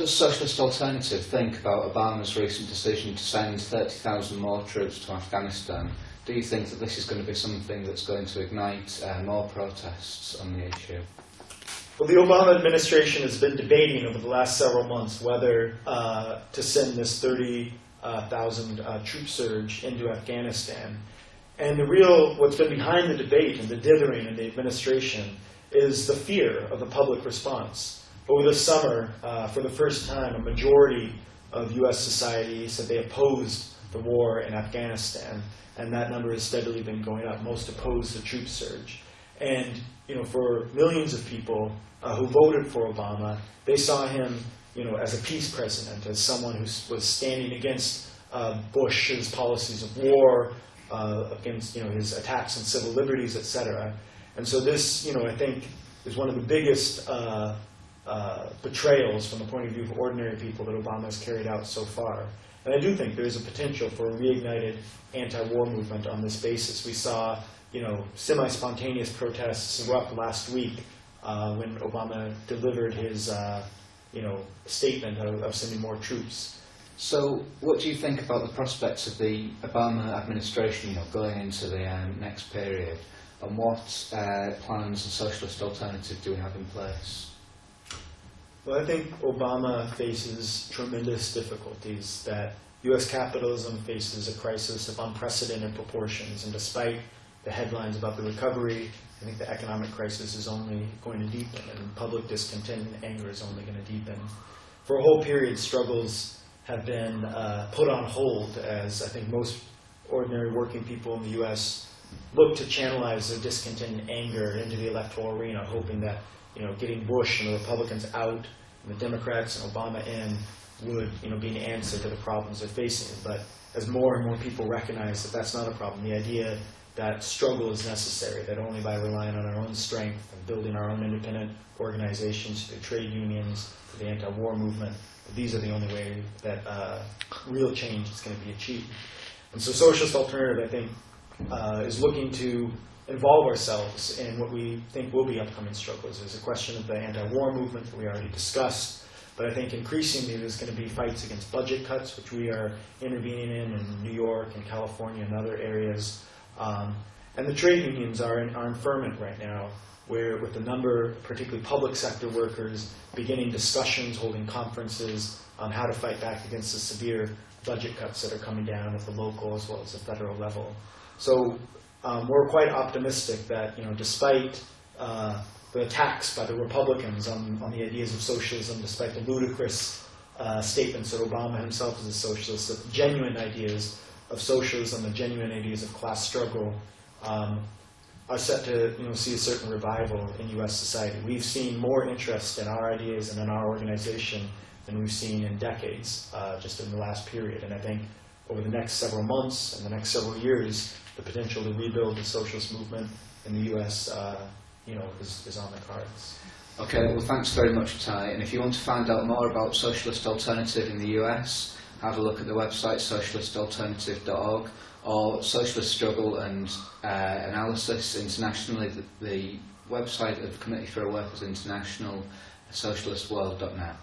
does Socialist Alternative think about Obama's recent decision to send 30,000 more troops to Afghanistan? Do you think that this is going to be something that's going to ignite more protests on the issue? Well, the Obama administration has been debating over the last several months whether to send this 30,000 troop surge into Afghanistan. And what's been behind the debate and the dithering in the administration is the fear of the public response. Over the summer, for the first time, a majority of U.S. society said they opposed the war in Afghanistan, and that number has steadily been going up. Most opposed the troop surge. And for millions of people who voted for Obama, they saw him as a peace president, as someone who was standing against Bush's policies of war, against his attacks on civil liberties, etc. And so this, I think, is one of the biggest betrayals from the point of view of ordinary people that Obama has carried out so far. And I do think there is a potential for a reignited anti-war movement on this basis. We saw, semi-spontaneous protests erupt last week when Obama delivered his, statement of sending more troops. So, what do you think about the prospects of the Obama administration going into the next period, and what plans the Socialist Alternative do we have in place? Well, I think Obama faces tremendous difficulties, that U.S. capitalism faces a crisis of unprecedented proportions, and despite the headlines about the recovery, I think the economic crisis is only going to deepen, and public discontent and anger is only going to deepen. For a whole period, struggles have been put on hold as I think most ordinary working people in the U.S. look to channelize their discontent and anger into the electoral arena, hoping that getting Bush and the Republicans out and the Democrats and Obama in would be an answer to the problems they're facing. But as more and more people recognize that that's not a problem, the idea that struggle is necessary, that only by relying on our own strength and building our own independent organizations, through trade unions, through the anti-war movement, these are the only way that real change is going to be achieved. And so Socialist Alternative, I think, is looking to involve ourselves in what we think will be upcoming struggles. There's a question of the anti-war movement that we already discussed, but I think increasingly there's going to be fights against budget cuts, which we are intervening in New York and California and other areas. And the trade unions are in ferment right now, where with the number, particularly public sector workers, beginning discussions, holding conferences on how to fight back against the severe budget cuts that are coming down at the local as well as the federal level. So we're quite optimistic that, despite the attacks by the Republicans on the ideas of socialism, despite the ludicrous statements that Obama himself is a socialist, that the genuine ideas of socialism, the genuine ideas of class struggle, are set to see a certain revival in U.S. society. We've seen more interest in our ideas and in our organization than we've seen in decades, just in the last period. And I think over the next several months and the next several years, the potential to rebuild the socialist movement in the U.S. Is on the cards. Okay, well, thanks very much, Ty. And if you want to find out more about Socialist Alternative in the US, have a look at the website socialistalternative.org, or Socialist Struggle and Analysis internationally, the website of Committee for a Workers International, socialistworld.net.